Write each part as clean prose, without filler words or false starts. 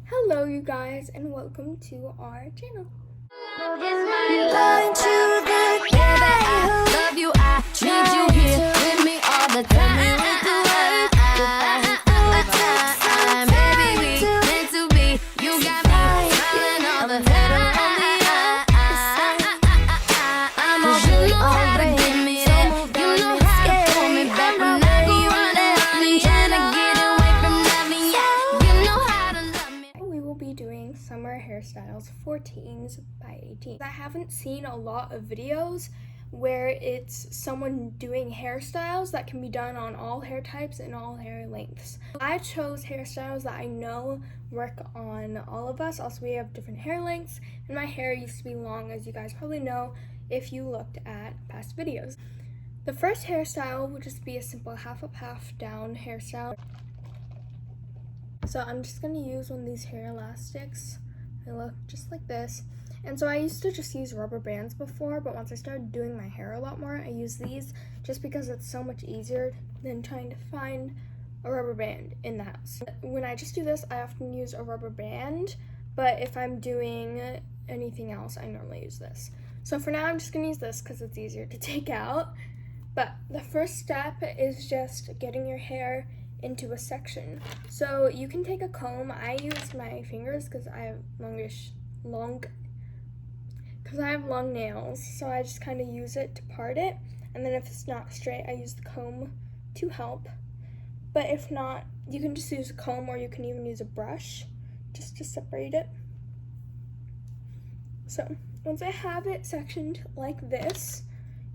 Hello you guys and welcome to our channel. Going to the guy who love you, I need you here with me all the time. Baby, we meant to be. You got me smiling all the time. I'm all you know how to give me that. You know how to pull me back when I go running. I've been trying to get away from nothing. Yeah, you know how to love me. We will be doing Summer Hairstyles 14s by 18. I haven't seen a lot of videos where it's someone doing hairstyles that can be done on all hair types and all hair lengths. I chose hairstyles that I know work on all of us. Also, we have different hair lengths, and my hair used to be long, as you guys probably know if you looked at past videos. The first hairstyle would just be a simple half up, half down hairstyle. So I'm just going to use one of these hair elastics. They look just like this. And so I used to just use rubber bands before, but once I started doing my hair a lot more, I use these just because it's so much easier than trying to find a rubber band in the house. When I just do this, I often use a rubber band, but if I'm doing anything else, I normally use this. So for now, I'm just going to use this because it's easier to take out. But the first step is just getting your hair into a section. So you can take a comb. I use my fingers because I have long nails, so I just kind of use it to part it, and then if it's not straight, I use the comb to help. But if not, you can just use a comb, or you can even use a brush just to separate it. So once I have it sectioned like this,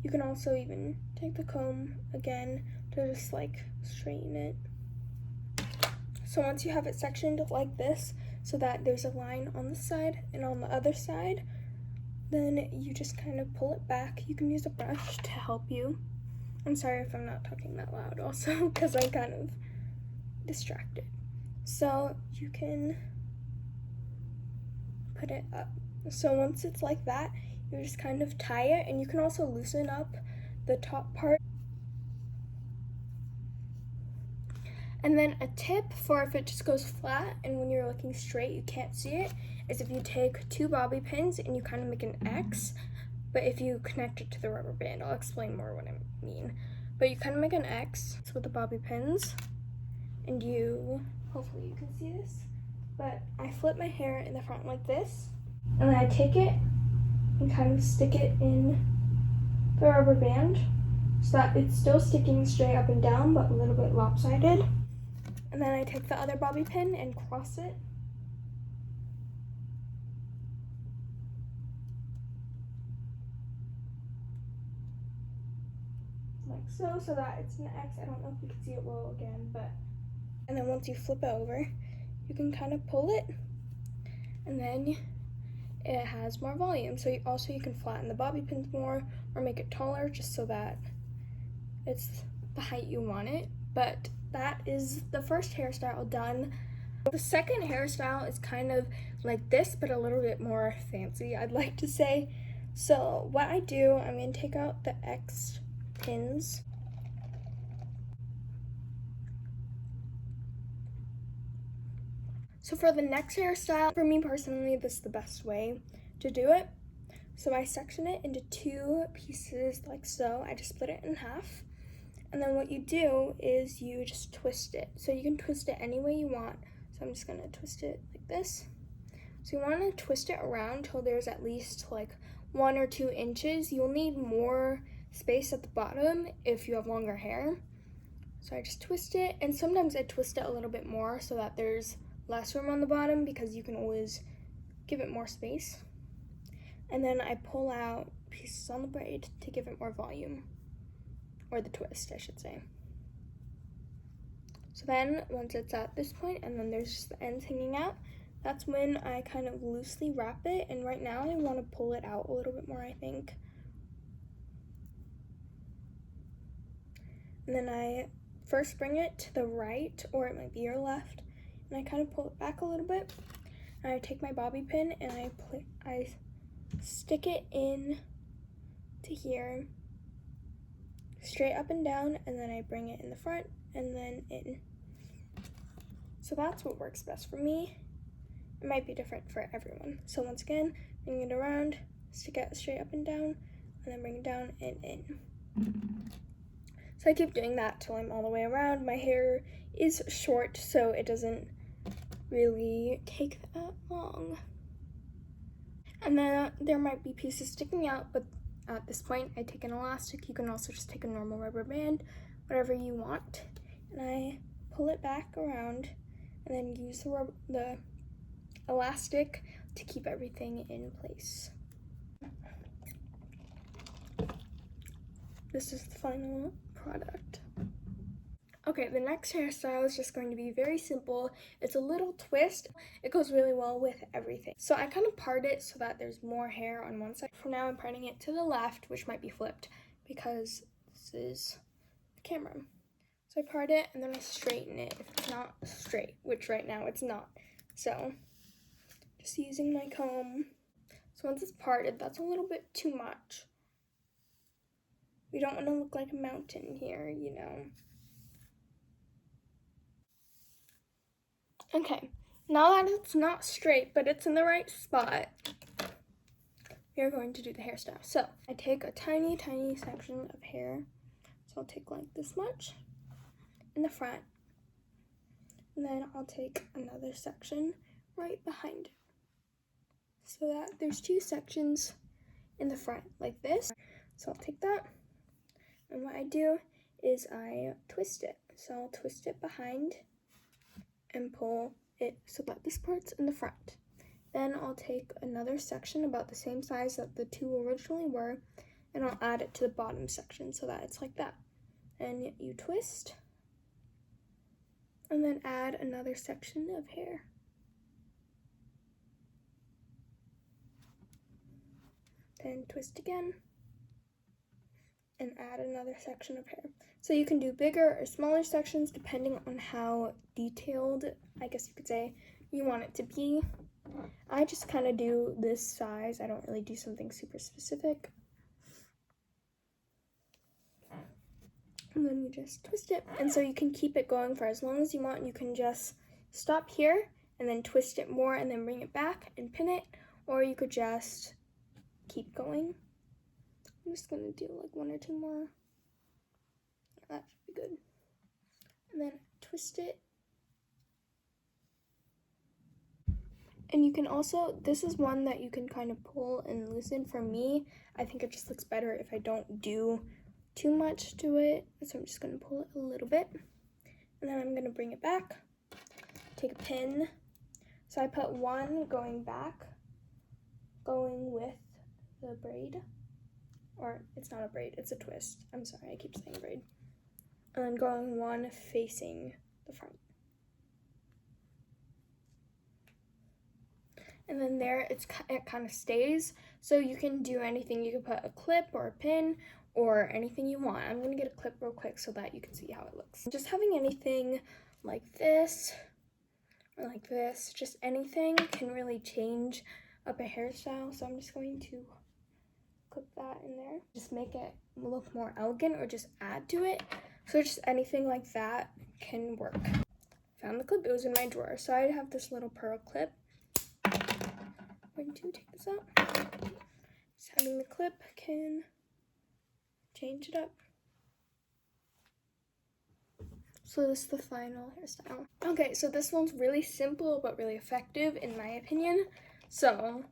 you can also even take the comb again to just like straighten it. So once you have it sectioned like this, so that there's a line on the side and on the other side, then you just kind of pull it back. You can use a brush to help you. I'm sorry if I'm not talking that loud also, because I'm kind of distracted. So you can put it up. So once it's like that, you just kind of tie it, and you can also loosen up the top part. And then a tip for if it just goes flat and when you're looking straight you can't see it is if you take two bobby pins and you kind of make an X, but if you connect it to the rubber band, I'll explain more what I mean. But you kind of make an X with the bobby pins, and hopefully you can see this, but I flip my hair in the front like this, and then I take it and kind of stick it in the rubber band so that it's still sticking straight up and down but a little bit lopsided. And then I take the other bobby pin and cross it. Like so that it's an X. I don't know if you can see it well again, but. And then once you flip it over, you can kind of pull it, and then it has more volume. So you can flatten the bobby pins more or make it taller just so that it's the height you want it. But that is the first hairstyle done. The second hairstyle is kind of like this, but a little bit more fancy, I'd like to say. So what I do, I'm going to take out the X pins. So for the next hairstyle, for me personally, this is the best way to do it. So I section it into two pieces like so. I just split it in half. And then what you do is you just twist it. So you can twist it any way you want. So I'm just gonna twist it like this. So you wanna twist it around till there's at least like 1 or 2 inches. You'll need more space at the bottom if you have longer hair. So I just twist it, and sometimes I twist it a little bit more so that there's less room on the bottom because you can always give it more space. And then I pull out pieces on the braid to give it more volume. Or the twist, I should say. So then, once it's at this point, and then there's just the ends hanging out, that's when I kind of loosely wrap it, and right now I want to pull it out a little bit more, I think. And then I first bring it to the right, or it might be your left, and I kind of pull it back a little bit, and I take my bobby pin, and I stick it in to here, straight up and down, and then I bring it in the front and then in. So that's what works best for me. it might be different for everyone. So once again, bring it around, stick it straight up and down, and then bring it down and in. So I keep doing that till I'm all the way around. My hair is short, so it doesn't really take that long. And then there might be pieces sticking out, but at this point I take an elastic. You can also just take a normal rubber band, whatever you want, and I pull it back around and then use the elastic to keep everything in place. This is the final product. Okay, the next hairstyle is just going to be very simple. It's a little twist. It goes really well with everything. So I kind of part it so that there's more hair on one side. For now, I'm parting it to the left, which might be flipped because this is the camera. So I part it and then I straighten it if it's not straight, which right now it's not. So just using my comb. So once it's parted, that's a little bit too much. We don't want to look like a mountain here, you know. Okay, now that it's not straight, but it's in the right spot, we are going to do the hairstyle. So I take a tiny, tiny section of hair. So I'll take like this much in the front. And then I'll take another section right behind it. So that there's two sections in the front like this. So I'll take that. And what I do is I twist it. So I'll twist it behind and pull it so that this part's in the front. Then I'll take another section about the same size that the two originally were, and I'll add it to the bottom section so that it's like that. And you twist, and then add another section of hair. Then twist again, and add another section of hair. So you can do bigger or smaller sections depending on how detailed, I guess you could say, you want it to be. I just kind of do this size. I don't really do something super specific. And then you just twist it. And so you can keep it going for as long as you want. You can just stop here and then twist it more and then bring it back and pin it. Or you could just keep going. I'm just going to do like one or two more. That should be good. And then twist it. And you can also, this is one that you can kind of pull and loosen. For me, I think it just looks better if I don't do too much to it. So I'm just going to pull it a little bit. And then I'm going to bring it back. Take a pin. So I put one going back, going with the braid. Or it's not a braid, it's a twist. I'm sorry, I keep saying braid. And then going one facing the front. And then there, it kind of stays. So you can do anything. You can put a clip or a pin or anything you want. I'm gonna get a clip real quick so that you can see how it looks. Just having anything like this or like this, just anything can really change up a hairstyle. So I'm just going to clip that in there. Just make it look more elegant or just add to it. So just anything like that can work. Found the clip, it was in my drawer. So I have this little pearl clip. I'm going to take this out. Just having the clip can change it up. So this is the final hairstyle. Okay, so this one's really simple but really effective in my opinion. So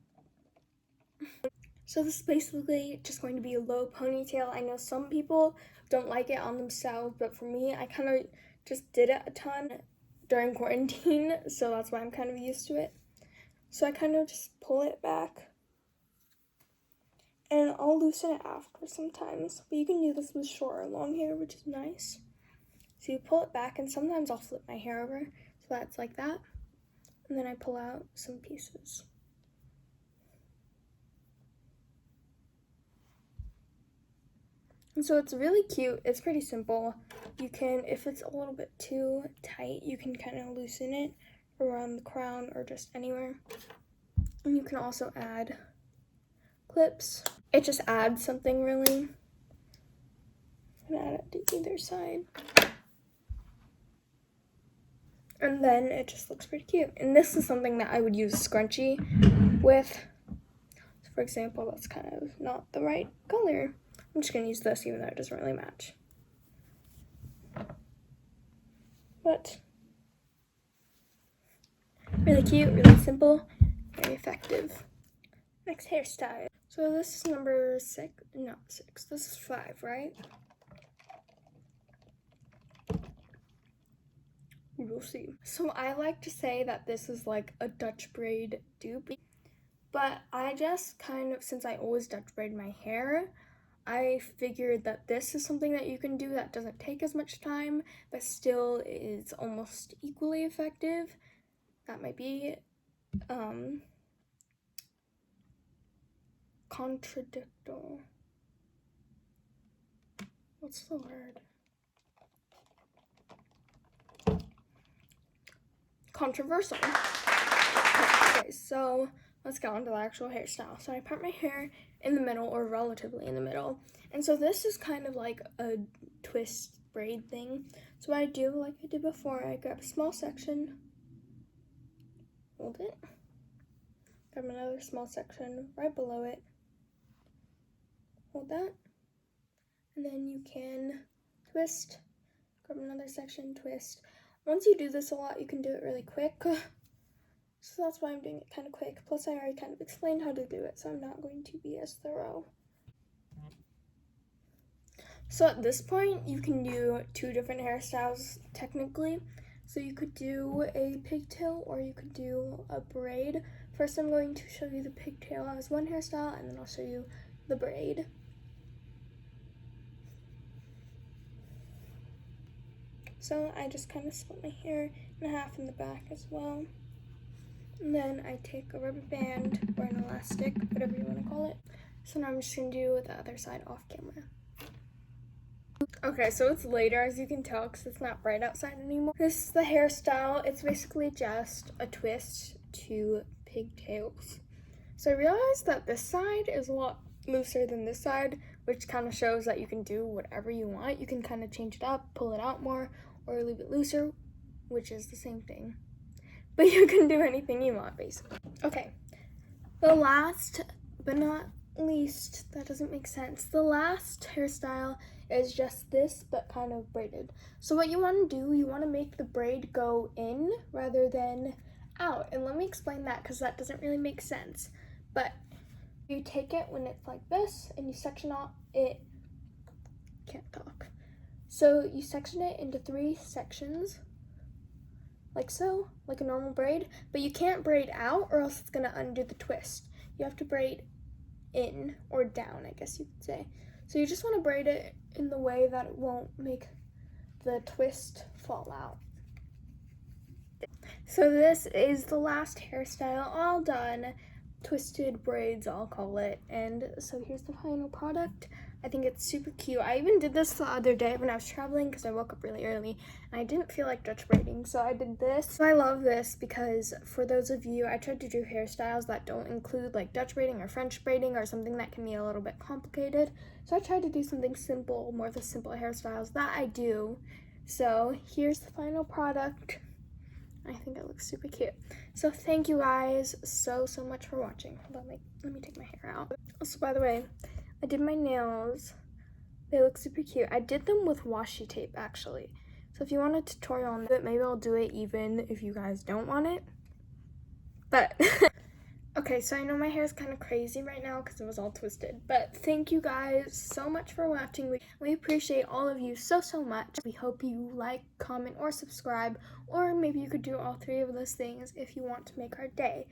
this is basically just going to be a low ponytail. I know some people don't like it on themselves, but for me, I kind of just did it a ton during quarantine, so that's why I'm kind of used to it. So I kind of just pull it back, and I'll loosen it after sometimes, but you can do this with short or long hair, which is nice. So you pull it back, and sometimes I'll flip my hair over, so that's like that, and then I pull out some pieces. And so it's really cute. It's pretty simple. You can, if it's a little bit too tight, you can kind of loosen it around the crown or just anywhere. And you can also add clips. It just adds something really. I'm gonna add it to either side. And then it just looks pretty cute. And this is something that I would use a scrunchie with. For example, that's kind of not the right color. I'm just going to use this even though it doesn't really match. But really cute, really simple, very effective. Next hairstyle. So this is number 6, not 6, this is 5, right? We'll see. So I like to say that this is like a Dutch braid dupe, but I just kind of, since I always Dutch braid my hair, I figured that this is something that you can do that doesn't take as much time, but still is almost equally effective. That might be contradictory. What's the word? Controversial. Okay, so let's get on to the actual hairstyle. So I part my hair in the middle, or relatively in the middle. And so this is kind of like a twist braid thing. So what I do, like I did before, I grab a small section, hold it, grab another small section right below it, hold that, and then you can twist, grab another section, twist. Once you do this a lot, you can do it really quick. So that's why I'm doing it kind of quick. Plus, I already kind of explained how to do it, so I'm not going to be as thorough. So at this point, you can do 2 different hairstyles, technically. So you could do a pigtail, or you could do a braid. First, I'm going to show you the pigtail as one hairstyle, and then I'll show you the braid. So I just kind of split my hair in half in the back as well. And then I take a rubber band or an elastic, whatever you want to call it. So now I'm just going to do the other side off camera. Okay, so it's later, as you can tell, because it's not bright outside anymore. This is the hairstyle. It's basically just a twist to pigtails. So I realized that this side is a lot looser than this side, which kind of shows that you can do whatever you want. You can kind of change it up, pull it out more, or leave it looser, which is the same thing. But you can do anything you want, basically. Okay, the last but not least, that doesn't make sense. The last hairstyle is just this, but kind of braided. So what you want to do, you want to make the braid go in rather than out. And let me explain that, because that doesn't really make sense. But you take it when it's like this, and you section off it. Can't talk. So you section it into 3 sections, like so, like a normal braid, but you can't braid out or else it's gonna undo the twist. You have to braid in or down, I guess you could say. So you just want to braid it in the way that it won't make the twist fall out. So this is the last hairstyle all done. Twisted braids, I'll call it. And so here's the final product. I think it's super cute. I even did this the other day when I was traveling because I woke up really early and I didn't feel like Dutch braiding, so I did this. So I love this because for those of you, I tried to do hairstyles that don't include like Dutch braiding or French braiding or something that can be a little bit complicated. So I tried to do something simple, more of the simple hairstyles that I do. So here's the final product. I think it looks super cute. So thank you guys so much for watching. Hold on, let me take my hair out. Also, by the way, I did my nails. They look super cute. I did them with washi tape, actually. So if you want a tutorial on it, maybe I'll do it even if you guys don't want it. But okay, so I know my hair is kind of crazy right now because it was all twisted. But thank you guys so much for watching. We appreciate all of you so much. We hope you like, comment, or subscribe. Or maybe you could do all 3 of those things if you want to make our day.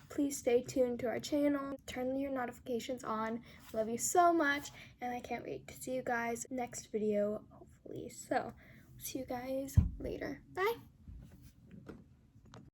Please stay tuned to our channel. Turn your notifications on. Love you so much. And I can't wait to see you guys next video, hopefully. So, see you guys later. Bye.